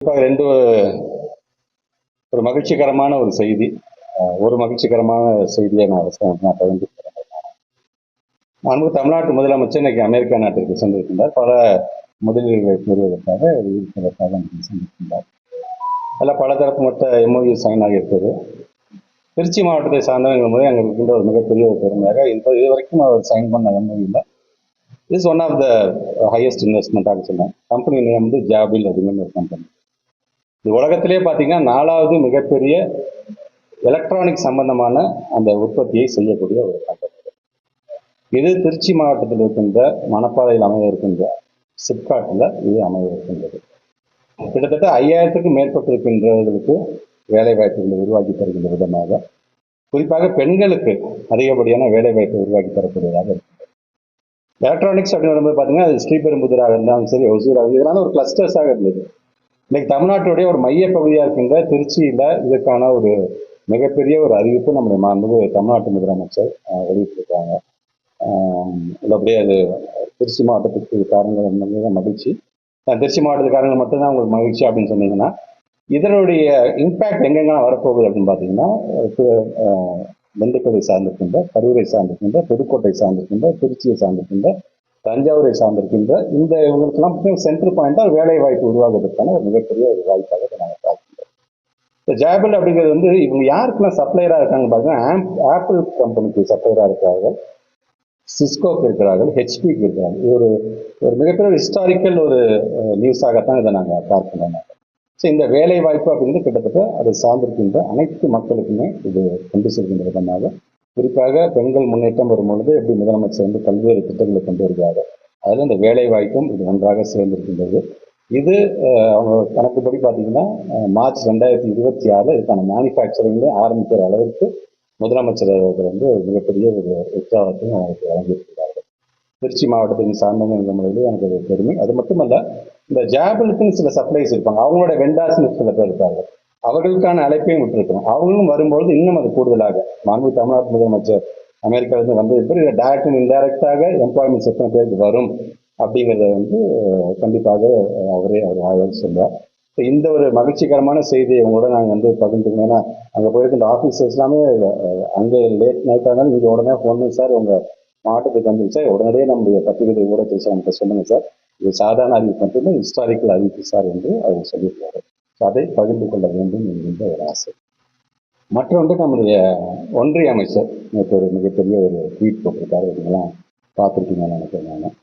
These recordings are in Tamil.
இப்போ ரெண்டு ஒரு மகிழ்ச்சிகரமான ஒரு செய்தி. ஒரு மகிழ்ச்சிகரமான செய்தியை நான் பகிர்ந்துக்கிறேன். மாண்பு தமிழ்நாட்டு முதலமைச்சர் இன்னைக்கு அமெரிக்கா நாட்டிற்கு சென்றிருக்கின்றார். பல முதலீடுகளை பெறுவதற்காக சென்றிருக்கின்றார். அதில் பல தரப்பு மொத்த எம்ஓயு சைன் ஆகியிருக்கிறது. திருச்சி மாவட்டத்தை சார்ந்தவங்க முறை அங்கே இருக்கின்ற ஒரு மிகப்பெரிய ஒரு பெருமையாக இதுவரைக்கும் அவர் சைன் பண்ண எம்ஓயுல is one of the highest இன்வெஸ்ட்மெண்ட்டாக சொன்னேன். கம்பெனி நேம் வந்து ஜாபில் அப்படிங்கிற ஒரு கம்பெனி. இது உலகத்திலே பார்த்தீங்கன்னா 4வது மிகப்பெரிய எலக்ட்ரானிக் சம்பந்தமான அந்த உற்பத்தியை செய்யக்கூடிய ஒரு கம்பெனி. இது திருச்சி மாவட்டத்தில் இருக்கின்ற மணப்பாறையில் அமைய இருக்கின்ற சிப்காட்டில் இது அமைய இருக்கின்றது. கிட்டத்தட்ட 5000க்கும் மேற்பட்டிருக்கின்றவர்களுக்கு வேலை வாய்ப்புகளை உருவாக்கி தருகின்ற விதமாக, குறிப்பாக பெண்களுக்கு அதிகப்படியான வேலை வாய்ப்பை உருவாக்கி தரக்கூடியதாக இருக்கின்றது. எலக்ட்ரானிக்ஸ் அப்படின்னு வரும்போது பார்த்தீங்கன்னா அது ஸ்ரீபெரும்புதூராக இருந்தாலும் சரி, ஒசூராக இதனால ஒரு கிளஸ்டர்ஸாக இருந்தது. இன்னைக்கு தமிழ்நாட்டுடைய ஒரு மைய பகுதியாக இருக்கின்ற திருச்சியில் இதற்கான ஒரு மிகப்பெரிய ஒரு அறிவிப்பு நம்முடைய தமிழ்நாட்டு முதலமைச்சர் வெளியிட்டிருக்காங்க. அப்படியே அது திருச்சி மாவட்டத்துக்கு காரணங்கள் மகிழ்ச்சி. திருச்சி மாவட்டத்துக்காரங்க மட்டும்தான் உங்களுக்கு மகிழ்ச்சி அப்படின்னு சொன்னீங்கன்னா, இதனுடைய இம்பேக்ட் எங்கெங்கெல்லாம் வரப்போகுது அப்படின்னு பார்த்தீங்கன்னா, திண்டுக்கல்லை சார்ந்திருக்கின்ற, கரூரை சார்ந்திருக்கின்ற, புதுக்கோட்டை சார்ந்திருக்கின்ற, திருச்சியை சார்ந்திருக்கின்ற, தஞ்சாவூரை சார்ந்திருக்கின்ற இந்த இவங்களுக்கெல்லாம் சென்டர் பாயிண்டா வேலை வாய்ப்பு உருவாக்குவதற்கான ஒரு மிகப்பெரிய ஒரு வாய்ப்பாக இதை நாங்கள் பார்க்கிறோம். இந்த ஜாபில் அப்படிங்கிறது வந்து இவங்க யாருக்கெல்லாம் சப்ளையராக இருக்காங்க பார்த்தீங்கன்னா, ஆப்பிள் கம்பெனிக்கு சப்ளையராக இருக்கிறார்கள், சிஸ்கோக்கு இருக்கிறார்கள், ஹெச்பிக்கு இருக்கிறார்கள். இது ஒரு மிகப்பெரிய ஹிஸ்டாரிக்கல் ஒரு நியூஸாகத்தான் இதை நாங்கள் பார்க்கிறோம். ஸோ இந்த வேலை வாய்ப்பு அப்படிங்கிறது கிட்டத்தட்ட அதை சார்ந்திருக்கின்ற அனைத்து மக்களுக்குமே இது கொண்டு செல்கின்ற விதமாக, குறிப்பாக பெண்கள் முன்னேற்றம் வரும்பொழுது எப்படி முதலமைச்சர் வந்து பல்வேறு திட்டங்களை கொண்டு வருகிறார்கள், அதில் இந்த வேலை வாய்ப்பும் இது ஒன்றாக சேர்ந்திருக்கின்றது. இது அவங்க கணக்குப்படி பார்த்தீங்கன்னா மார்ச் 2026 இதுக்கான மேனுஃபேக்சரிங்ல ஆரம்பிக்கிற அளவிற்கு முதலமைச்சர் அவர்கள் வந்து மிகப்பெரிய ஒரு உற்சாகத்தையும் அவருக்கு வழங்கியிருக்கிறார்கள். திருச்சி மாவட்டத்தின் சார்ந்தவங்க முறையில் எனக்கு அது பெருமை. அது மட்டுமல்ல, இந்த ஜாபிலுக்குன்னு சில சப்ளைஸ் இருப்பாங்க, அவங்களோட வெண்டார்ஸ்னு சில பேர் இருப்பாங்க, அவர்களுக்கான அழைப்பையும் விட்டுருக்கணும். அவங்களும் வரும்பொழுது இன்னும் அது கூடுதலாக மாண்பு தமிழ்நாட்டு முதலமைச்சர் அமெரிக்காவிலிருந்து வந்து இதில் டைரக்ட் அண்ட் இன்டைரக்டாக எம்ப்ளாய்மெண்ட்ஸ் எத்தனை பேருக்கு வரும் அப்படிங்கிறத வந்து கண்டிப்பாக அவர் ஆய்வு சொல்வார். இந்த ஒரு மகிழ்ச்சிகரமான செய்தியை உங்களோட நாங்கள் வந்து பகிர்ந்துக்கணும். ஏன்னா அங்கே போயிருக்கின்ற ஆஃபீஸர்ஸ் எல்லாமே அங்கே லேட் நைட்டாக இருந்தாலும் நீங்கள் உடனே ஃபோன் பண்ணி சார் உங்கள் மாவட்டத்துக்கு வந்து சார் உடனடியே நம்முடைய பத்திரிகை ஊடகத்தில் சார் நமக்கு சொல்லுங்கள் சார், இது சாதாரண அறிவிப்பு மட்டுமே ஹிஸ்டாரிக்கல் அறிவிப்பு சார் என்று அவர் சொல்லியிருக்காரு. அதை பகிர்ந்து கொள்ள வேண்டும் என்கின்ற ஒரு ஆசை. மற்றொன்று நம்முடைய ஒன்றிய அமைச்சர் நேற்று ஒரு மிகப்பெரிய ஒரு ட்வீட் போட்டிருக்காரு, இதெல்லாம் பார்த்துருக்கீங்கன்னு நினைக்கிறேன் நான்.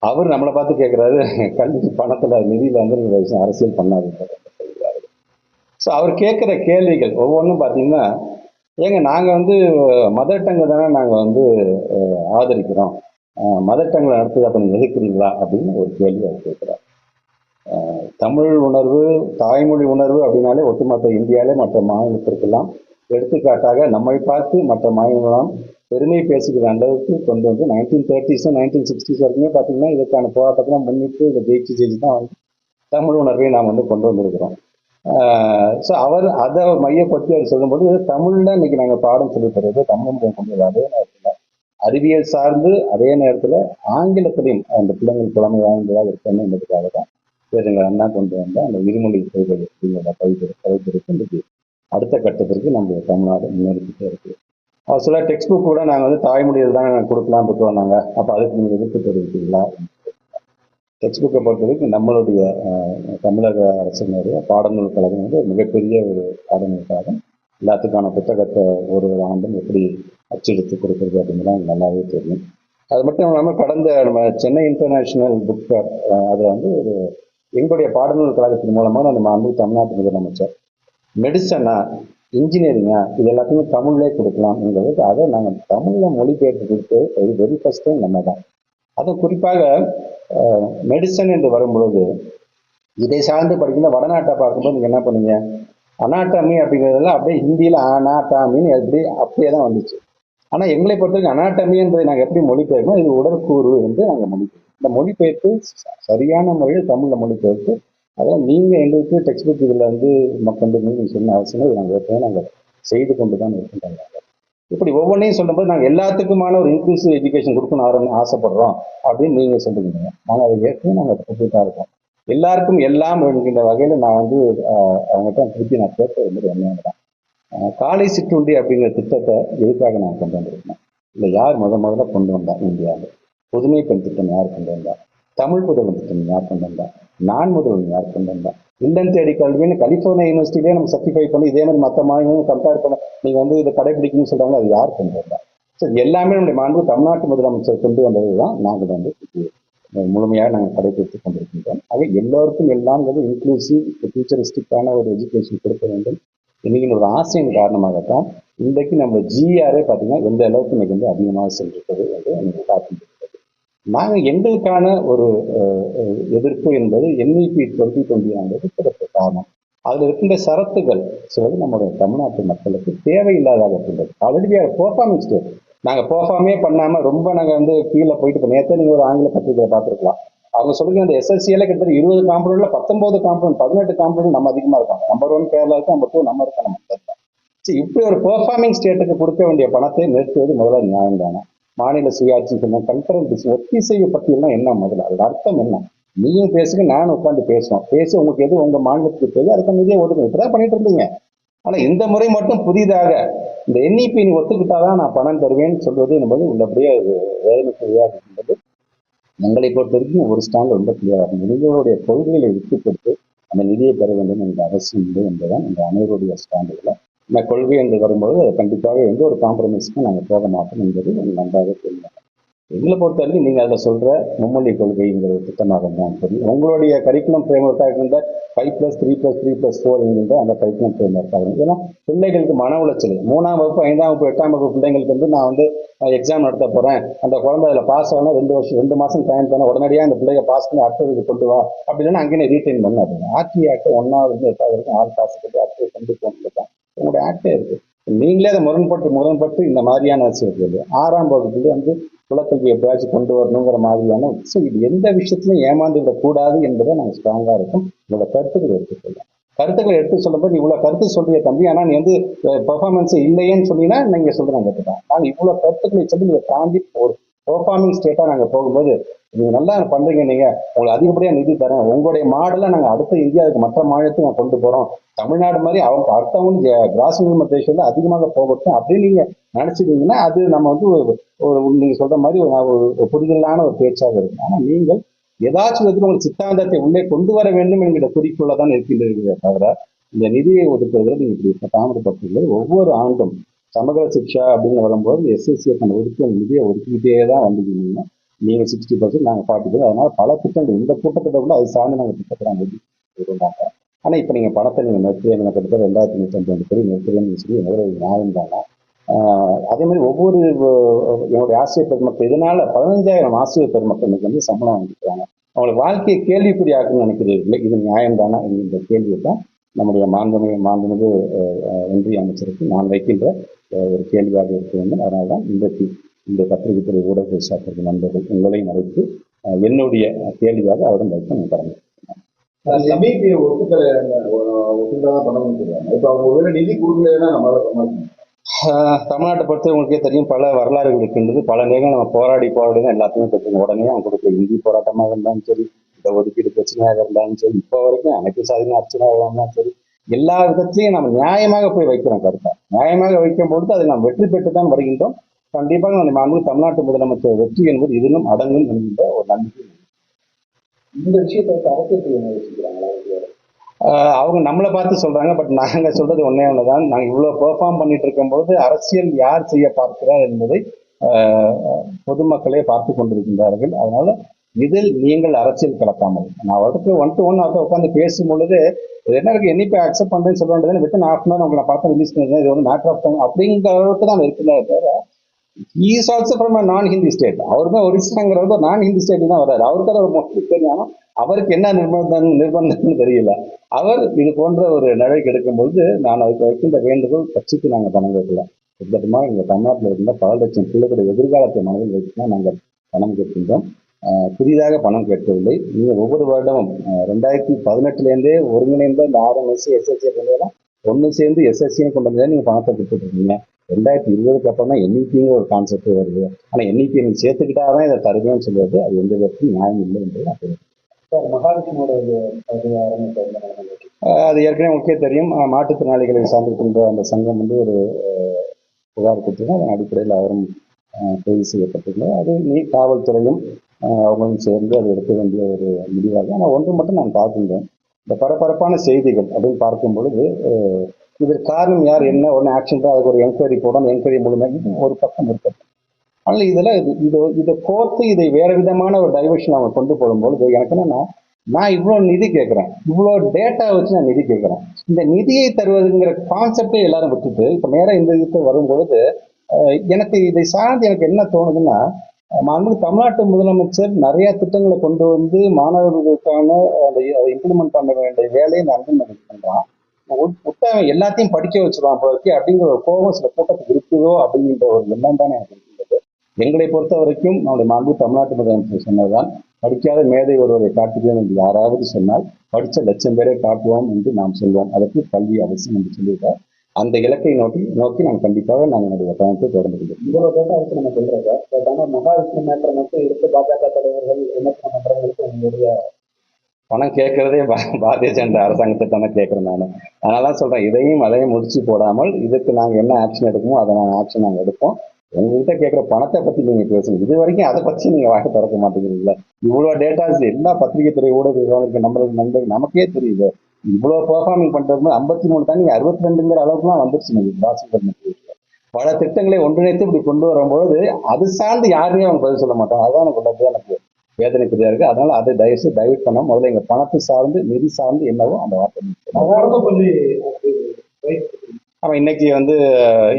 அவர் நம்மளை பார்த்து கேட்குறாரு, கல்வி பணத்தில் நிதியில் வந்து நீங்கள் அரசியல் பண்ணாதீங்க. ஸோ அவர் கேட்குற கேள்விகள் ஒவ்வொன்றும் பார்த்தீங்கன்னா, ஏங்க நாங்கள் வந்து மதர் டங்கை தானே நாங்கள் வந்து ஆதரிக்கிறோம், மதர் டங்கில் நடத்துது அப்போ நீங்கள் எதிர்க்கிறீங்களா அப்படின்னு ஒரு கேள்வி அவர் கேட்குறார். தமிழ் உணர்வு, தாய்மொழி உணர்வு அப்படின்னாலே ஒட்டுமொத்த இந்தியாவிலே மற்ற மாநிலத்திற்கெல்லாம் எடுத்துக்காட்டாக நம்மை பார்த்து மற்ற மாநிலம் பெருமை பேசுகிற அளவுக்கு கொண்டு வந்து 1930s 1960s வரைக்குமே பார்த்தீங்கன்னா இதுக்கான போராட்டத்தில் முன்னிட்டு இதை ஜெயிச்சு தான் வந்து தமிழ் உணர்வை நாம் வந்து கொண்டு வந்திருக்கிறோம். ஸோ அவர் அதை மையப்படுத்தி அவர் சொல்லும்போது, தமிழில் இன்னைக்கு நாங்கள் பாடம் சொல்லி தருவது தமிழ் கொண்டு வர அதே நேரத்தில் அறிவியல் சார்ந்து அதே நேரத்தில் ஆங்கிலத்திலையும் அந்த பிள்ளைங்கள் புலமை வாய்ந்ததாக இருக்கணும் என்பதுக்காக தான் எங்கள் அண்ணா கொண்டு வந்த அந்த இருமொழி கொள்கை அப்படிங்கிற கலைப்பிற்கு இன்றைக்கு அடுத்த கட்டத்திற்கு நம்ம தமிழ்நாடு முன்னேறிக்கிட்டே இருக்கு. அவர் சில டெக்ஸ்ட் புக் கூட நாங்கள் வந்து தாய்மொழியில் தான் கொடுக்கலாம் இருக்கோம் நாங்கள், அப்போ அதுக்கு நீங்கள் எதிர்ப்பு தெரிவிக்கிறீங்களா? டெக்ஸ்ட் புக்கை பொறுத்தவரைக்கும் நம்மளுடைய தமிழக அரசினுடைய பாடநூல் கழகம் வந்து மிகப்பெரிய ஒரு பாடநூல் கழகம். எல்லாத்துக்கான புத்தகத்தை ஒரு ஆண்டும் எப்படி அச்செடுத்து கொடுக்குறது அப்படிங்கிறது நல்லாவே தெரியும். அது மட்டும் இல்லாமல் கடந்த நம்ம சென்னை இன்டர்நேஷ்னல் புக் ஃபேர் அதில் வந்து ஒரு எங்களுடைய பாடநூல் கழகத்தின் மூலமாக நம்ம வந்து தமிழ்நாட்டு முதலமைச்சர் மெடிசனா இன்ஜினியரிங்கா இது எல்லாத்தையுமே தமிழ்லே கொடுக்கலாம் எங்களுக்கு, அதை நாங்கள் தமிழில் மொழிபெயர்த்து கொடுத்து இது வெரி ஃபர்ஸ்ட் டைம் நம்ம தான். அதுவும் குறிப்பாக மெடிசன் என்று வரும்பொழுது இதை சார்ந்து படிக்கிற வடநாட்டை பார்க்கும்போது நீங்கள் என்ன பண்ணீங்க, அனாட்டமி அப்படிங்கிறதெல்லாம் அப்படியே ஹிந்தியில் அனாட்டாமின்னு எப்படி அப்படியே தான் வந்துச்சு. ஆனால் எங்களை பொறுத்தவரைக்கும் அனாட்டமி என்பதை நாங்கள் எப்படி மொழிபெயர்க்கணும், இது உடற்கூறு என்று நாங்கள் மொழிபெயர்க்கோம். இந்த மொழிபெயர்ப்பு சரியான முறையில் தமிழில் மொழிபெயர்த்து அதான் நீங்கள் எங்களுக்கு டெக்ஸ்ட் புக் இதில் வந்து மக்கள் நீங்கள் சொன்ன அவசியம் நாங்கள் செய்து கொண்டு தான் இருக்கின்றாங்க. இப்படி ஒவ்வொன்றையும் சொல்லும்போது நாங்கள் எல்லாத்துக்குமான ஒரு இன்க்ளூசிவ் எஜுகேஷன் கொடுக்கணும் ஆசைப்படுறோம் அப்படின்னு நீங்கள் சொல்லுவீங்க. நாங்கள் அதை ஏற்கனவே நாங்கள் கொடுத்துட்டு தான் இருக்கோம். எல்லாருக்கும் எல்லாம் என்கின்ற வகையில் நான் வந்து அவங்ககிட்ட திருப்பி நான் கேட்க வந்து என்னங்க தான் காலை சிற்றுண்டி அப்படிங்கிற திட்டத்தை எதுக்காக நான் கொண்டு வந்திருக்கேன்? இல்லை யார் முதல்ல கொண்டு வந்தா இந்தியாவில்? புதுமை பெண் திட்டம் யார் கொண்டு வந்தா? தமிழ் புதல்வன் திட்டம் யார் கொண்டு வந்தா? நான் முதல்வன் யார் கொண்டு வந்தா? இல்லம் தேடி கல்வின்னு கலிபோர்னியா யூனிவர்சிட்டியிலே நம்ம சர்டிஃபை பண்ணி இதே மாதிரி மற்ற மாநிலங்களும் கம்பேர் பண்ண நீங்கள் வந்து இதை கடைபிடிக்கணும்னு சொல்றாங்க, அது யார் கொண்டு வந்தா? சரி, எல்லாமே நம்முடைய மாண்பு தமிழ்நாட்டு முதலமைச்சர் கொண்டு வந்தது தான் நாங்கள் வந்து முழுமையாக நாங்கள் கடைபிடித்துக் கொண்டிருக்கின்றோம். ஆக எல்லோருக்கும் எல்லாம்ங்கிறது இன்க்ளூசிவ் ஃபியூச்சரிஸ்டிக்கான ஒரு எஜுகேஷன் கொடுக்க வேண்டும் இன்னைக்கு ஒரு ஆசையின் காரணமாகத்தான் இன்றைக்கு நம்ம ஜிஆரே பார்த்தீங்கன்னா எந்த அளவுக்கு இன்னைக்கு வந்து அதிகமாக சென்றிருக்கிறது என்று எனக்கு பார்க்கின்றது. நாங்கள் எங்களுக்கான ஒரு எதிர்ப்பு என்பது NEP 2020 சிறப்பு காரணம். அதில் இருக்கின்ற சரத்துகள் சிலது நம்முடைய தமிழ்நாட்டு மக்களுக்கு தேவையில்லாதாக இருக்கின்றது. ஆல்ரெடி பெர்ஃபார்மன்ஸ் ஸ்டேட் நாங்கள் பெர்ஃபார்மே பண்ணாமல் ரொம்ப நாங்கள் வந்து கீழே போயிட்டு நேற்று நீங்கள் ஒரு ஆங்கில பத்திரிகையை பார்த்துருக்கலாம். அவங்க சொல்லுங்க அந்த SSCல கிட்டத்தட்ட 20 காம்பவுண்ட்ல 19 காம்பவுண்ட் 18 காம்பவுண்ட் நம்ம அதிகமா இருக்கோம். நம்பர் 1 கேரளா இருக்கு, நம்பர் 2 நம்ம இருக்கோம். நம்ம சரி, இப்படி ஒரு பெர்ஃபார்மிங் ஸ்டேட்டுக்கு கொடுக்க வேண்டிய பணத்தை நிறுத்துவது முதல்ல நியாயம் தானே? மாநில சுயாட்சி கன்கரண்ட் ஒத்திசைவு பட்டியல்னா என்ன? முதல்ல அதோட அர்த்தம் என்ன? நீயும் பேசுங்க, நானும் உட்காந்து பேசுவோம். பேசி உங்களுக்கு எது உங்க மாநிலத்துக்கு தேவை அதுக்கு நிதியை ஒதுக்கணும். இப்பதான் பண்ணிட்டு இருந்தீங்க. ஆனா இந்த முறை மட்டும் புதிதாக இந்த NEP நீ ஒத்துக்கிட்டாதான் நான் பணம் தருவேன்னு சொல்வது என்பது உள்ளபடியே வேதனைக்குரியாக இருக்கின்றது. எங்களை பொறுத்த வரைக்கும் ஒரு ஸ்டாண்ட் ரொம்ப கிளியராக நிதிகளுடைய கொள்கைகளை விட்டு கொடுத்து அந்த நிதியை பெற வேண்டும் என்ற அவசியம் இல்லை என்பதுதான் இந்த அனைவருடைய ஸ்டாண்டுகளை. இந்த கொள்கை என்று வரும்போது கண்டிப்பாக எந்த ஒரு காம்ப்ரமைஸுக்கும் நாங்கள் போக மாட்டோம் என்பது நன்றாக தெரியும். எங்களை பொறுத்த வரைக்கும் நீங்கள் அதில் சொல்கிற மும்மொழி கொள்கைங்கிற திட்டமாக தான் தெரியும். உங்களுடைய கரிக்குலம் ஃப்ரேம்ஒர்க்காக இருந்த 5+3+3+4 என்கின்ற அந்த கரிக்குலம் ஃப்ரேம்ஒர்க்காக இருக்கும். ஏன்னா பிள்ளைகளுக்கு மன உளைச்சல் 3ஆம் வகுப்பு 5ஆம் வகுப்பு 8ஆம் வகுப்பு பிள்ளைங்களுக்கு வந்து நான் வந்து எக்ஸாம் நடத்த போகிறேன், அந்த குழந்தை அதில் பாஸ் ஆகணும், 2 மாதம் டைம் தானே, உடனடியாக அந்த பிள்ளைய பாஸ் பண்ணி அடுத்ததுக்கு கொண்டு வா அப்படின்னா அங்கேயே ரீட்டைன் பண்ணாது. ஆக்ட் 1ஆவது 8ஆவது வரைக்கும் ஆள் பாஸ் பண்ணி அடுத்தது கொண்டு போகணும் தான் உங்களுடைய ஆக்டே இருக்குது. நீங்களே அதை முரண்பட்டு இந்த மாதிரியான விஷயம் 6ஆம் வகுப்புல வந்து குலக்கல்வி எப்படியாச்சும் கொண்டு வரணுங்கிற மாதிரியான இது எந்த விஷயத்திலும் ஏமாந்து விடக்கூடாது என்பதை நாங்கள் ஸ்ட்ராங்காக இருக்கும். உங்களோட கருத்துக்களை எடுத்துக்கொள்ளலாம். கருத்துக்களை எடுத்து சொல்லும்போது இவ்வளோ கருத்து சொல்றிய தம்பி, ஆனால் நீ வந்து பெர்ஃபார்மன்ஸ் இல்லையேன்னு சொன்னீங்கன்னா நீங்கள் சொல்கிறேன் கேட்டுதான். நாங்கள் இவ்வளோ கருத்துக்களை சொல்லி இதை தாண்டி ஒரு பெர்ஃபார்மிங் ஸ்டேட்டாக நாங்கள் போகும்போது நீங்கள் நல்லா பண்ணுறீங்க, நீங்கள் உங்களுக்கு அதிகப்படியாக நிதி தரேன், உங்களுடைய மாடலை நாங்கள் அடுத்த இந்தியாவுக்கு மற்ற மாநிலத்துக்கு நாங்கள் கொண்டு போகிறோம், தமிழ்நாடு மாதிரி அவங்க அடுத்தவங்க கிராஸ் மினிமம் ரேஷியோவில் அதிகமாக போகட்டும் அப்படின்னு நீங்கள் நினச்சிட்டீங்கன்னா அது நம்ம வந்து ஒரு நீங்கள் சொல்கிற மாதிரி ஒரு புரிதலான ஒரு பேச்சாக இருக்கும். ஆனால் நீங்கள் ஏதாச்சும் விதத்தில் உங்கள் சித்தாந்தத்தை உள்ளே கொண்டு வர வேண்டும் என்கிற குறிக்குள்ள தான் இருக்கின்றீர்களே தவிர இந்த நிதியை ஒதுக்குறதுல நீங்கள் இப்படி தாமதப்பட்டுள்ளது. ஒவ்வொரு ஆண்டும் சமகர சிக்ஷா அப்படின்னு வரும்போது SSCக்கான நிதியை ஒதுக்கிக்கிட்டே தான் வந்துருக்கீங்கன்னா நீங்கள் 60%, நாங்கள் 40%. அதனால பல திட்டங்கள் இந்த கூட்டத்தில் கூட அது சார்ந்து நாங்கள் திட்டத்தை நாங்கள் இருந்தாங்க. ஆனால் இப்போ நீங்கள் பணத்தை நீங்கள் நிறுத்துவீங்க, கிட்டத்தட்ட 2050 கோடி நிறுத்துவேன்னு சொல்லி எவ்வளோ நியாயம் தானே? அதே மாதிரி ஒவ்வொரு என்னுடைய ஆசிரியர் பெருமக்கள் இதனால 15,000 ஆசிரியர் பெருமக்கள் இன்னைக்கு வந்து சம்பளம் வாங்கிக்கிறாங்க. அவங்களுக்கு வாழ்க்கையை கேள்விக்குறியாக்குன்னு நினைக்கிறீர்கள், இது நியாயம் தானே என்கின்ற கேள்வியை தான் நம்முடைய மாண்புமிகு ஒன்றிய அமைச்சருக்கு நான் வைக்கின்ற ஒரு கேள்வியாக இருக்க வேண்டும். அதனால தான் இந்த பத்திரிகை துறை ஊடக சாப்பிட்ற நண்பர்கள் உங்களையும் அழைத்து என்னுடைய கேள்வியாக அவரும் வைக்க நான் கடமை. ஒப்புதான் பண்ணணும்னு சொல்லுவாங்க. இப்போ அவங்க ஒருவேளை நிதி கொடுக்கலன்னா நம்மளால தமிழ்நாட்டை பொறுத்த உங்களுக்கே தெரியும், பல வரலாறுகள் இருக்கின்றது. பல நேரங்கள் நம்ம போராடி தான் எல்லாத்தையும் பெற்றுங்க. உடனே அவங்க கொடுக்க இந்தி போராட்டமாக இருந்தாலும் சரி, இந்த ஒதுக்கீடு பிரச்சனையாக இருந்தாலும் சரி, இப்போ வரைக்கும் அனைத்து சாதின அர்ச்சனையாக இருந்தாலும் சரி, எல்லா விதத்திலையும் நம்ம நியாயமாக போய் வைக்கிறோம் கருத்தை. நியாயமாக வைக்கும் பொழுது அதை நாம் வெற்றி பெற்று தான் வருகின்றோம். கண்டிப்பாக நம்ம தமிழ்நாட்டு முதலமைச்சர் வெற்றி என்பது இதிலும் அடங்கும் என்கின்ற ஒரு நம்பிக்கை. இந்த விஷயத்தை அரசியல் வச்சுக்கிறாங்களா? அவங்க நம்மளை பார்த்து சொல்றாங்க, பட் நாங்க சொல்றது ஒன்னே ஒண்ணுதான். நாங்க இவ்வளவு பெர்ஃபார்ம் பண்ணிட்டு இருக்கும்போது அரசியல் யார் செய்ய பார்க்கிறார் என்பதை பொதுமக்களே பார்த்து கொண்டிருக்கின்றார்கள். அதனால இதில் நீங்கள் அரசியல் கலக்காமல் நான் அவருக்கு 1 to 1 அதை உட்காந்து பேசும் பொழுது என்ன இருக்கு, என்னைக்கு அக்செப்ட் பண்றேன்னு சொல்ல வேண்டியது வித்தின் ஹாஃப் அன் அவர் உங்களை பார்த்து ரிலீஸ் பண்ணிருந்தேன், இது வந்து மேட்டர் ஆஃப் டைம் அப்படிங்கிற அளவுக்கு தான் இருக்கிறதே தவிர இஸ் ஆல்சோ ஃப்ரம் நான் ஹிந்தி ஸ்டேட். அவருமே ஒரிசாங்கிறது நான் ஹிந்தி ஸ்டேட் தான் வர்றாரு. அவருக்கு அதை மோஸ்ட்லி தெரியும், அவருக்கு என்ன நிர்பந்தம்னு தெரியல. அவர் இது போன்ற ஒரு நடவடிக்கை எடுக்கும்போது நான் அதுக்கு வைக்கின்ற வேண்டுகோள், கட்சிக்கு நாங்கள் பணம் கேட்கலாம். கிட்டத்தட்டமா எங்கள் தமிழ்நாட்டில் இருந்த பல லட்சம் பிள்ளைகளுடைய எதிர்காலத்தை மனதில் வைத்து தான் நாங்கள் பணம் கேட்கின்றோம். புதிதாக பணம் கேட்கவில்லை. நீங்கள் ஒவ்வொரு வருடமும் 2018 ஒருங்கிணைந்த இந்த RMSC SSC எல்லாம் ஒன்று சேர்ந்து SSCன்னு கொண்டு வந்தா நீங்கள் பணத்தை கொடுத்துட்டு இருக்கீங்க. 2020 அப்புறம் தான் NEPங்கிற ஒரு கான்செப்ட் வருது. ஆனால் NEP நீங்க சேர்த்துக்கிட்டாதான் இதை தருவேன்னு சொல்லுவது அது எந்த விதத்திலும் நியாயம் இல்லை என்று நான் தெரிவிக்கிறேன். சார் மகாவிஷ்ணுவோட அது ஏற்கனவே முக்கிய தெரியும். மாற்றுத்திறனாளிகளை சார்ந்திருக்கின்ற அந்த சங்கம் வந்து ஒரு புகார் கொடுத்துருக்கோம். அதன் அடிப்படையில் அவரும் கைது செய்யப்பட்டிருந்தார். அது காவல்துறையும் அவங்களும் சேர்ந்து அதை எடுக்க வேண்டிய ஒரு முடிவாக. ஆனால் ஒன்று மட்டும் நான் பார்க்கின்றேன், இந்த பரபரப்பான செய்திகள் அப்படின்னு பார்க்கும் பொழுது இதற்கு காரணம் யார், என்ன ஒன்று ஆக்ஷன் தான், அதுக்கு ஒரு என்கொயரி போடணும், என்கொயரி மூலமாக ஒரு பக்கம் இருக்கிறது. ஆனால் இதை கோர்த்து இதை வேற விதமான ஒரு டைவர்ஷன் அவங்க கொண்டு போகும்பொழுது எனக்கு என்னன்னா, நான் இவ்வளோ நிதி கேட்குறேன், இவ்வளோ டேட்டா வச்சு நான் நிதி கேட்குறேன், இந்த நிதியை தருவதுங்கிற கான்செப்டே எல்லாரும் விட்டுட்டு இப்போ நேராக இந்த இதுக்கு வரும்பொழுது எனக்கு இதை சார்ந்து எனக்கு என்ன தோணுதுன்னா, தமிழ்நாட்டு முதலமைச்சர் நிறைய திட்டங்களை கொண்டு வந்து மாணவர்களுக்கான அந்த இம்ப்ளிமெண்ட் பண்ண வேண்டிய வேலையை நன்மை பண்றான். புத்தகம் எல்லாத்தையும் படிக்க வச்சிருவான் போறதுக்கு அப்படிங்கிற ஒரு கோபம் சில கூட்டத்துக்கு இருக்குதோ அப்படிங்கிற ஒரு எண்ணம் தானே எனக்கு இருக்கின்றது. எங்களை பொறுத்த வரைக்கும் நம்முடைய தமிழ்நாட்டு முதலமைச்சர் சொன்னதுதான், படிக்காத மேதை ஒருவரை காட்டுகிறோம் என்று யாராவது சொன்னால் படித்த 1,00,000 பேரை காட்டுவோம் என்று நாம் சொல்வோம். அதற்கு கல்வி அவசியம் என்று சொல்லியிருக்கார். அந்த இலக்கை நோக்கி நாங்கள் கண்டிப்பாக நாங்கள் என்னுடைய பயணத்தை தொடர்ந்து இவ்வளவு டேட்டா வச்சு நம்ம சொல்றோம். பட் ஆனால் மகாவிஷ்ணு மேட்டரை மட்டும் எடுத்து பாஜக தலைவர்கள் விமர்சனம் பண்றவங்களுக்கு உங்களுடைய பணம் கேட்கறதே பாரதிய ஜனதா அரசாங்கத்தை தானே கேட்கறேன் நான். அதனால சொல்றேன், அதையும் முடிச்சு போடாமல் இதுக்கு நாங்கள் என்ன ஆக்ஷன் எடுக்கணுமோ அதை ஆக்ஷன் நாங்கள் எடுப்போம். உங்ககிட்ட கேட்குற பணத்தை பத்தி நீங்க பேசுங்க, இது வரைக்கும் அதை பத்தி நீங்க வாங்க திறக்க மாட்டேங்கிறீங்களா? இவ்வளவு டேட்டாஸ் எல்லா பத்திரிகை துறை ஊடகங்களுக்கு நம்மளுக்கு நண்பர்கள் நமக்கே தெரியுது. இவ்வளவு பெர்ஃபார்மிங் பண்றது 53 தாண்டி 62ங்கிற அளவுக்குலாம் வந்துருச்சு. நீங்க பல திட்டங்களை ஒன்றிணைத்து இப்படி கொண்டு வரும்பொழுது அது சார்ந்து யாருமே அவங்க பதில் சொல்ல மாட்டாங்க. அதான் எனக்கு வேதனைக்குரியா இருக்கு. அதனால அதை டைவர்ட் பண்ண முதல்ல எங்க பணத்தை சார்ந்து நிதி சார்ந்து என்னவோ அந்த வார்த்தை. ஆமா, இன்னைக்கு வந்து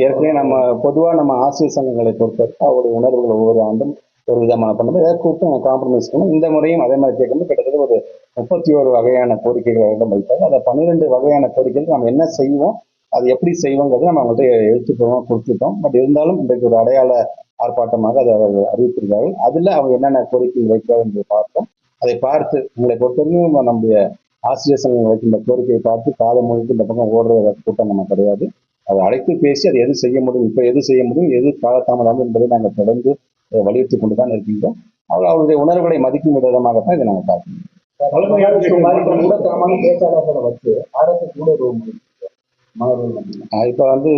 ஏற்கனவே நம்ம பொதுவாக நம்ம ஆசிரியர் சங்கங்களை பொறுத்தவரைக்கும் அவருடைய உணர்வுகள் ஒவ்வொரு ஆண்டும் ஒரு விதமான பண்ணும்போது ஏதாவது கூப்பிட்டு காம்ப்ரமைஸ் பண்ணணும். இந்த முறையும் அதே மாதிரி கேட்கும்போது கிட்டத்தட்ட ஒரு 31 வகையான கோரிக்கைகளிடம் வைத்தாங்க. அதை 12 வகையான கோரிக்கைகள் நம்ம என்ன செய்வோம், அது எப்படி செய்வோங்கிறது நம்ம அவங்கள்ட்ட எழுத்துப்பூர்வமாக கொடுத்துட்டோம். பட் இருந்தாலும் இன்றைக்கு ஒரு அடையாள ஆர்ப்பாட்டமாக அதை அவர்கள் அறிவித்திருக்கார்கள். அதில் அவங்க என்னென்ன கோரிக்கைகள் வைக்கிறார்கள் என்று பார்த்தோம். அதை பார்த்து உங்களை பொறுத்தவரைக்கும் நம்முடைய ஆசிரியர் சங்கம் வைக்கின்ற கோரிக்கையை பார்த்து காலம் முழுக்க இந்த பக்கம் ஓடுற கூட்டம் நம்ம கிடையாது. அதை அழைத்து பேசி அதை எது செய்ய முடியும், இப்போ எது செய்ய முடியும், எது காலதாமதம் என்பதை நாங்கள் தொடர்ந்து வலியுறுத்தி கொண்டு தான் இருக்கின்றோம். அவருடைய உணர்வுகளை மதிக்கும் விதமாகத்தான் இதை நாங்கள் பார்க்கணும். பேச்சாளர்களை வச்சு அரசு கூட இப்போ வந்து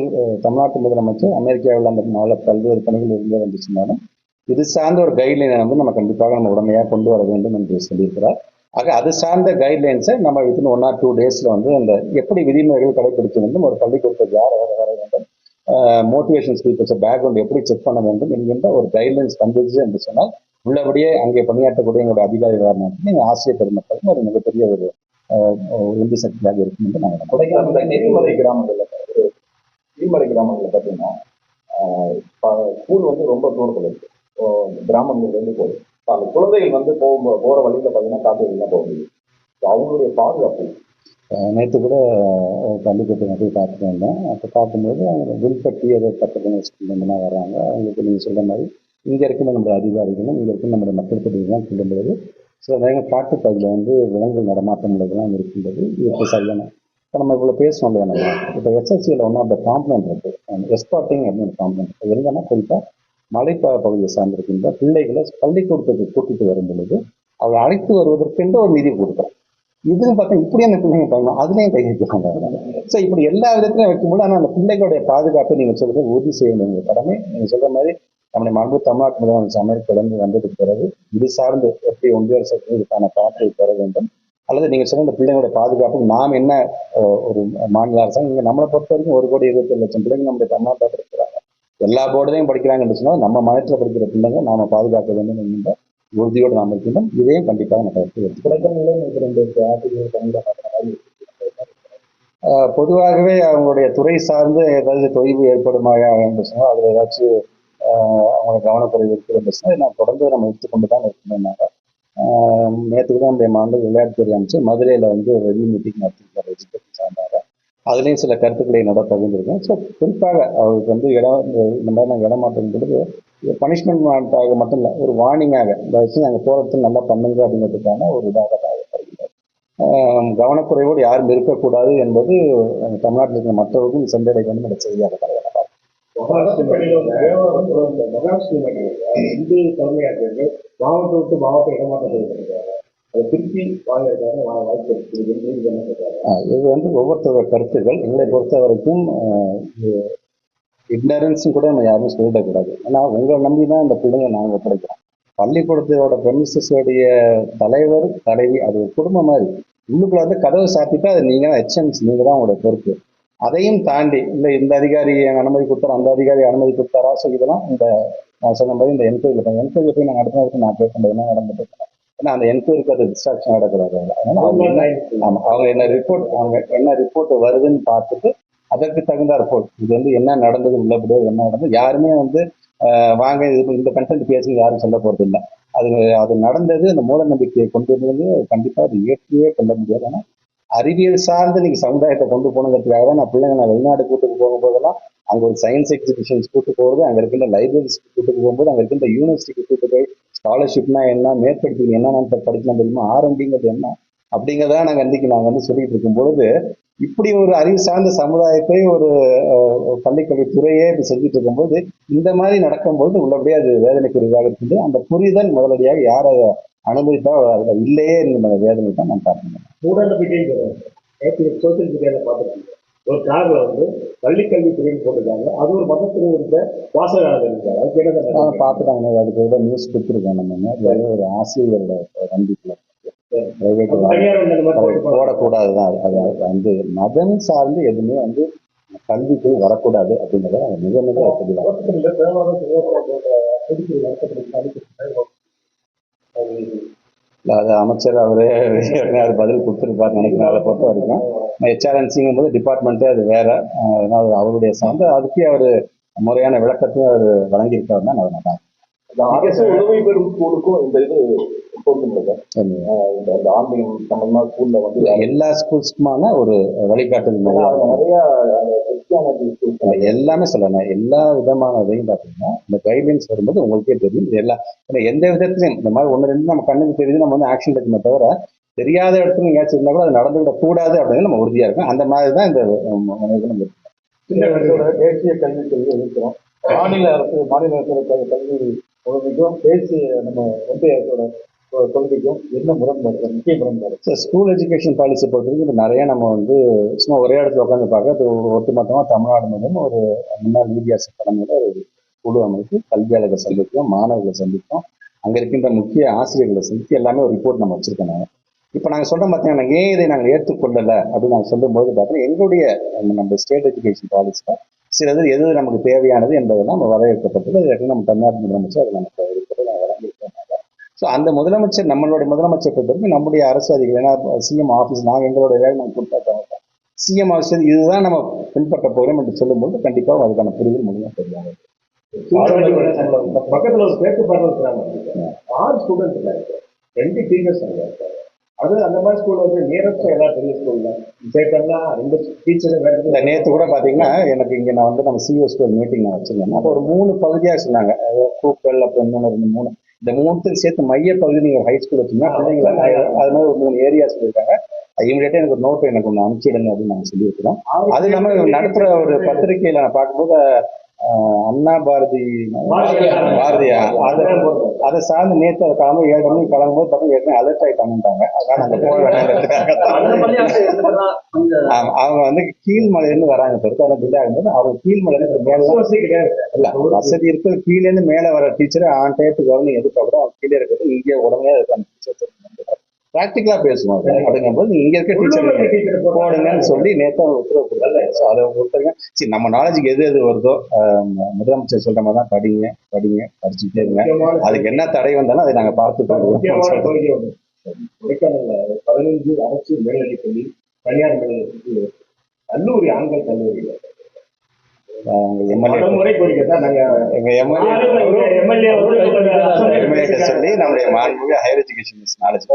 தமிழ்நாட்டு முதலமைச்சர் அமெரிக்காவில் அந்த பல்வேறு பணிகள் இருந்தே வந்துச்சுனாலும் இது சார்ந்த ஒரு கைட்லைனை வந்து நம்ம கண்டிப்பாக நம்ம உடமையாக கொண்டு வர வேண்டும் என்று சொல்லியிருக்கிறார். ஆக அது சார்ந்த கைட்லைன்ஸை நம்ம வித்தின் 1 or 2 டேஸில் வந்து அந்த எப்படி விதிமுறைகள் கடைபிடிக்க வேண்டும், ஒரு பள்ளிக்கூடத்துக்கு யார் வர வேண்டும், மோட்டிவேஷன் ஸ்பீக்கர்ஸ் பேக்ரவுண்ட் எப்படி செக் பண்ண வேண்டும் என்கின்ற ஒரு கைட்லைன்ஸ் வந்துச்சு என்று சொன்னால் உள்ளபடியே அங்கே பணியாற்றக்கூடிய எங்களுடைய அதிகாரிகளாக மட்டும் ஆசிரியர் பெருமக்களுக்கும் ஒரு மிகப்பெரிய ஒரு உறுதி சக்தியாக இருக்கும் என்று நாங்கள் கொடைக்கானல் நெறிமலை கிராமங்களில் பார்த்தீங்கன்னா ஸ்கூல் வந்து ரொம்ப தூரத்தில் இருக்கு, கிராமங்கள்லேருந்து போகுது. அந்த குழந்தைகள் வந்து போகிற வழியில் பார்த்தீங்கன்னா காட்டு தான் போக முடியும். அவங்களுடைய பாதுகாப்பு நேற்று கூட பள்ளிக்கூடத்தை போய் பார்த்துட்டு வந்தேன். அப்போ பார்க்கும்போது அவங்க வில்பட்டி அதை பக்கத்தில் ஸ்கூல்லேருந்துலாம் வர்றாங்க. அவங்களுக்கு நீங்கள் சொல்கிற மாதிரி இங்கே இருக்கிற நம்முடைய அதிகாரிகளும் இங்கே இருக்கிற நம்முடைய மக்கள் பிரதிநிதிகளும் சொல்லும்போது சில நேரங்கள் காட்டுப்பகுதியில் வந்து விலங்குகள் நடமாட்டம் உள்ளதெல்லாம் இருக்கின்றது. இப்போ சரியான இப்போ நம்ம இவ்வளோ பேசணும் இல்லையா, நம்ம இப்போ எஸ்எஸ்சியில் ஒன்றும் அந்த காம்பனண்ட் இருக்குது, எஸ்பாட்டிங் அப்படின்னு காம்பனண்ட் எங்கன்னா குறிப்பாக மலைப்பகுதியை சார்ந்திருக்கின்ற பிள்ளைகளை பள்ளிக்கூடத்துக்கு கூட்டிட்டு வரும் பொழுது அவளை அழைத்து வருவதற்கென்று ஒரு நிதி கொடுக்குறோம். இதுன்னு பார்த்தா இப்படி அந்த பிள்ளைங்க பண்ணணும், அதுலேயும் கை வைக்கிறாங்க. ஸோ இப்படி எல்லா விதத்திலையும் வைக்கும்போது ஆனால் அந்த பிள்ளைகளுடைய பாதுகாப்பை நீங்கள் சொல்றது உறுதி செய்ய வேண்டிய கடமை. நீங்கள் சொல்ற மாதிரி நம்முடைய மரபு தமிழ்நாட்டு முதலமைச்சர் அமெரிக்கிலிருந்து வந்ததுக்கு பிறகு இது சார்ந்து எப்படி ஒன்றிய அரசு இதுக்கான காற்றை பெற வேண்டும், அல்லது நீங்கள் சொன்ன இந்த பிள்ளைங்களுடைய பாதுகாப்புக்கு நாம் என்ன ஒரு மாநில அரசாங்கம் இங்கே நம்மளை பொறுத்த வரைக்கும் 1,27,00,000 பிள்ளைங்க நம்முடைய தமிழ்நாட்டில் இருக்கிறாங்க. எல்லா போர்டுலையும் படிக்கிறாங்கன்னு சொன்னால் நம்ம மாநிலத்தில் படிக்கிற பிள்ளைங்க நாம பாதுகாக்க வேண்டும் என்கின்ற உறுதியோடு நாம் இருக்கின்றோம். இதையும் கண்டிப்பாக நம்ம பொதுவாகவே அவங்களுடைய துறை சார்ந்து ஏதாவது தொய்வு ஏற்படுமாயா என்று சொன்னால் அதில் ஏதாச்சும் அவங்களோட கவனக்குறைவு இருக்கிற சொன்னால் நான் தொடர்ந்து நம்ம எடுத்துக்கொண்டு தான் இருக்கணும்னாங்க. நேற்று கூட நம்முடைய மாநில விளையாட்டுத்துறை அமைச்சர் மதுரையில் வந்து ரெவி மீட்டிங் நடத்திருக்காரு, எஜுகேஷன் சார்ந்தாங்க. அதுலேயும் சில கருத்துக்களை என்னோட பகிர்ந்துருக்கேன். ஸோ குறிப்பாக அவருக்கு வந்து இந்த மாதிரி நாங்கள் இடமாற்றம் பொழுது பனிஷ்மெண்ட் மட்டும் இல்லை, ஒரு வார்னிங்காக இந்த விஷயம் நாங்கள் போகிறதுக்கு நல்லா பண்ணுங்க அப்படிங்கிறதுக்கான ஒரு இதாக வருகிறார். கவனக்குறைவோடு யாரும் இருக்கக்கூடாது என்பது தமிழ்நாட்டில் இருக்கிற மற்றவர்களுக்கும் சென்றடைக்க வந்து நம்ம செய்தியாக மாவட்ட விட்டு மாவட்ட இடமாற்றம் செய்திருக்காங்க. அதை திருப்பி வாங்குறதுக்கான வாய்ப்பு இருக்குது. நீங்க என்ன சொல்றாரு? இது வந்து ஒவ்வொருத்தரோட கருத்துக்கள். எங்களை பொறுத்த வரைக்கும் இக்னரன்ஸும் கூட நம்ம யாரும் சொல்லிடக்கூடாது. ஏன்னா உங்களை நம்பி தான் இந்த பிள்ளைங்க நாங்கள் ஒப்படைக்கிறோம். பள்ளிக்கூடத்தோட பெர்மிசஸோடைய தலைவர் தலைவி அது ஒரு குடும்பம் மாதிரி. உள்ளுக்குள்ள வந்து கதவை சாத்திட்டா அது நீங்கள் தான் ஹெச்எம்ஸ், நீங்கள் தான் உங்களோட பொறுப்பு. அதையும் தாண்டி இல்லை இந்த அதிகாரி அனுமதி கொடுத்தாரா, அந்த அதிகாரி அனுமதி கொடுத்தாரா, ஸோ இதெல்லாம் இந்த நான் சொன்ன மாதிரி இந்த என்கொயரி போய் நாங்கள் அடுத்த நேரத்தில் நான் பேச என்ன நடந்துட்டு இருக்கேன். ஏன்னா அந்த என்கொயரிக்கு அது டிஸ்ட்ராக்ஷன் ஆடக்கூடாது. அதனால அவங்க என்ன ரிப்போர்ட் வருதுன்னு பார்த்துட்டு அதற்கு தகுந்த ரிப்போர்ட் இது வந்து என்ன நடந்தது உள்ளபடியோ என்ன நடந்தது யாருமே வந்து வாங்க இந்த கண்டென்ட் பேசி யாரும் சொல்ல போறது இல்லை. அது நடந்தது அந்த மூட நம்பிக்கையை கொண்டு வந்தது கண்டிப்பா அது ஏற்றவே கொள்ள முடியாது. ஏன்னா அறிவியல் சார்ந்து நீங்க சமுதாயத்தை கொண்டு போனதுக்காக தான் நான் பிள்ளைங்க வெளிநாடு கூட்டுக்கு போகும்போதெல்லாம் அங்க ஒரு சயின்ஸ் எக்ஸிபிஷன்ஸ் கூட்டு போகிறது, அங்க இருக்கின்ற லைப்ரரிஸ்க்கு கூட்டு போகும்போது அங்க இருக்கின்ற யூனிவர்சிட்டிக்கு கூட்டு போய் ஸ்காலர்ஷிப்னா என்ன, மேற்படிப்பு என்னென்ன படிக்கலாம் தெரியுமா, ஆர்எம்டிங்கிறது என்ன அப்படிங்கிறதா நாங்கள் வந்து சொல்லிட்டு இருக்கும் பொழுது இப்படி ஒரு அறிவு சார்ந்த சமுதாயத்தை ஒரு பள்ளிக்கல்வித்துறையே இப்படி செஞ்சுட்டு இருக்கும்போது இந்த மாதிரி நடக்கும்போது உள்ளபடியே அது வேதனைக்குரியதாக இருக்குது. அந்த புரிதல் முதலடியாக யாரை அனுமதித்தா அதில் இல்லையே என்கிற வேதனை தான் நான் பார்க்கணும். மூட நம்பிக்கை சோசியல் மீடியாவில் பார்த்துருக்கீங்க, ஒரு கார்ல வந்து பள்ளிக்கல்வித்துறைன்னு போட்டிருக்காங்க, அது ஒரு மதத்தில் இருந்த வாசகர்கள் இருக்காங்க, அதுக்கு என்ன பார்த்துட்டாங்க. அதுக்கு கூட நியூஸ் கொடுத்துருக்கோம். நம்ம ஒரு ஆசிரியரோட நம்பிக்கை போடக்கூடாதுதான். அது வந்து மதம் சார்ந்து எதுவுமே வந்து கல்விக்கு வரக்கூடாது அப்படிங்கிறத மிக மிக அது அமைச்சர் அவரே அது பதில் கொடுத்துருப்பாரு நினைக்கிறேன். அதை பொறுத்த வரைக்கும் ஹெச்ஆர்என்சிங்கும் போது டிபார்ட்மெண்ட்டே அது வேற. அதனால அவருடைய சார்ந்து அதுக்கே அவர் முறையான விளக்கத்தையும் அவர் வழங்கியிருக்காருன்னா அது நல்லா அரசு உதவி பெறும் ஸ்கூலுக்கும் இந்த இது எல்லா ஸ்கூல்ஸ்க்குமான ஒரு வழிகாட்டுதல் நிறைய எல்லாமே சொல்லணும். எல்லா விதமானதையும் பார்த்தீங்கன்னா இந்த கைட்லைன்ஸ் வரும்போது உங்களுக்கே தெரியும். எல்லா எந்த விதத்திலையும் இந்த மாதிரி ஒன்று ரெண்டு நம்ம கண்ணுக்கு தெரிஞ்சு நம்ம வந்து ஆக்ஷன் எடுக்கணுமே தவிர தெரியாத இடத்துல எங்கேயாச்சும் இருந்தால் கூட அது நடந்துவிடக் கூடாது அப்படின்னு நம்ம உறுதியாக இருக்கும். அந்த மாதிரி தான் இந்த தேசிய கல்விக் கொள்கை இருக்கிறோம். மாநில அரசோட கல்வி கொள்கைக்கும் தேசிய நம்ம ஒன்றிய அரசோட கொள்கைக்கும் என்ன முரண்பாடு, முக்கிய முரண்பாடு? ஸ்கூல் எஜுகேஷன் பாலிசி பொறுத்தவரைக்கும் நிறைய நம்ம வந்து சும்மா ஒரே இடத்துல உட்காந்து பார்க்க ஒட்டுமொத்தமாக தமிழ்நாடு மூலம் ஒரு முன்னாள் நீதியாச தலைமையில் ஒரு குழு அமைத்து கல்வியாளர்களை சந்திக்கும், மாணவர்களை சந்திக்கும், அங்கே இருக்கின்ற முக்கிய ஆசிரியர்களை சந்தித்து எல்லாமே ஒரு ரிப்போர்ட் நம்ம வச்சிருக்கோம். நாங்கள் இப்போ நாங்கள் சொல்கிறோம் பார்த்தீங்கன்னா ஏன் இதை நாங்கள் ஏற்றுக்கொள்ளலை அப்படின்னு நாங்கள் சொல்லும்போது பார்த்தீங்கன்னா எங்களுடைய நம்ம ஸ்டேட் எஜுகேஷன் பாலிசியில் சிலது எது நமக்கு தேவையானது என்பதெல்லாம் நம்ம வரையறுக்கப்பட்டது. அது நம்ம தமிழ்நாடு முதலமைச்சர் அது நமக்கு இருக்கிறது நாங்கள் வழங்கியிருக்கோம். ஸோ அந்த முதலமைச்சர் நம்மளுடைய முதலமைச்சர் பொறுத்தவரைக்கும் நம்முடைய அரசு அதிகாரி, ஏன்னா சிஎம் ஆஃபீஸ் நாங்கள் எங்களுடைய வேலை நாங்கள் கொடுத்தாங்க, சிஎம் ஆஃபீஸ் இதுதான் நம்ம பின்பற்ற போகிறோம் என்று சொல்லும்போது கண்டிப்பாக அதுக்கான புரிதல் முடியும் தெரியாது. பக்கத்தில் ஒரு பேச்சு பாடம் இருக்கிறாங்க, 6 ஸ்டூடெண்ட்ஸ் இருக்காங்க, 2 டீச்சர்ஸ் இருக்காங்க. அது அந்த மாதிரி ஸ்கூல் வந்து நியரஸ்ட் ஏதாவது பெரிய ஸ்கூல் தான் சேர்த்தோம்னா 2 டீச்சர். நேற்று கூட பார்த்தீங்கன்னா எனக்கு இங்கே நான் வந்து நம்ம சிஓஸ்க்கு ஒரு மீட்டிங் நான் வச்சிருந்தேன். அப்போ ஒரு 3 பகுதியாக சொன்னாங்க. கூப்பல் அப்புறம் இன்னொன்று 3 இந்த 3த்துக்கு சேர்த்து மைய பகுதி நீங்கள் ஹை ஸ்கூல் வச்சிங்கன்னா பிள்ளைங்களை அது மாதிரி ஒரு 3 ஏரியா சொல்லியிருக்காங்க. இமீடியட்டாக எனக்கு ஒரு நோட்டு எனக்கு ஒன்று அனுப்பிச்சிடுங்க அப்படின்னு நாங்கள் சொல்லி வைக்கிறோம். அது இல்லாமல் நடத்துகிற ஒரு பத்திரிகையில் நான் பார்க்கும்போது அண்ணா பாரதியா அதை சார்ந்து நேற்று அதை கிளம்ப 7 மணிக்கு கிளம்பும்போது பார்த்தா ஏற்கனவே அலர்ட் ஆகிட்டாங்கட்டாங்க. அதனால அங்கே போக வேண்டாங்கிறதுக்காக அவங்க வந்து கீழ்மலையிலேருந்து வராங்க. பெருசாக பில் ஆகும்போது அவங்க கீழ்மலையிலேருந்து மேலே இல்லை வசதி இருக்குது, கீழேருந்து மேலே வர டீச்சரை ஆன் டயத்துக்கு வரணும் எதிர்பார்க்குறோம். அவங்க கீழே இருக்கிறது இங்கே உடனே ப்ராக்டிக்கலா பேசுவோம். அப்படிங்கும்போது இங்க இருக்க டீச்சர் போடுங்கன்னு சொல்லி நேற்று உத்தரவு கொடுத்தாங்க. ஸோ அதை பொறுத்தவரைக்கும் சரி நம்ம நாலேஜுக்கு எது வருதோ முதலமைச்சர் சொல்ற மாதிரி தான் படிச்சுட்டே இருங்க. அதுக்கு என்ன தடை வந்தாலும் அதை நாங்கள் பார்த்துக்கோம். 15 அரசு மேல்நிலைப் பள்ளி, தனியார் மேல்நிலைப் கல்லூரி, ஆண்கள் கல்லூரியில் சொல்லி நம்முடைய மாண்புமிகு ஹையர் எஜுகேஷன் நாலேஜ்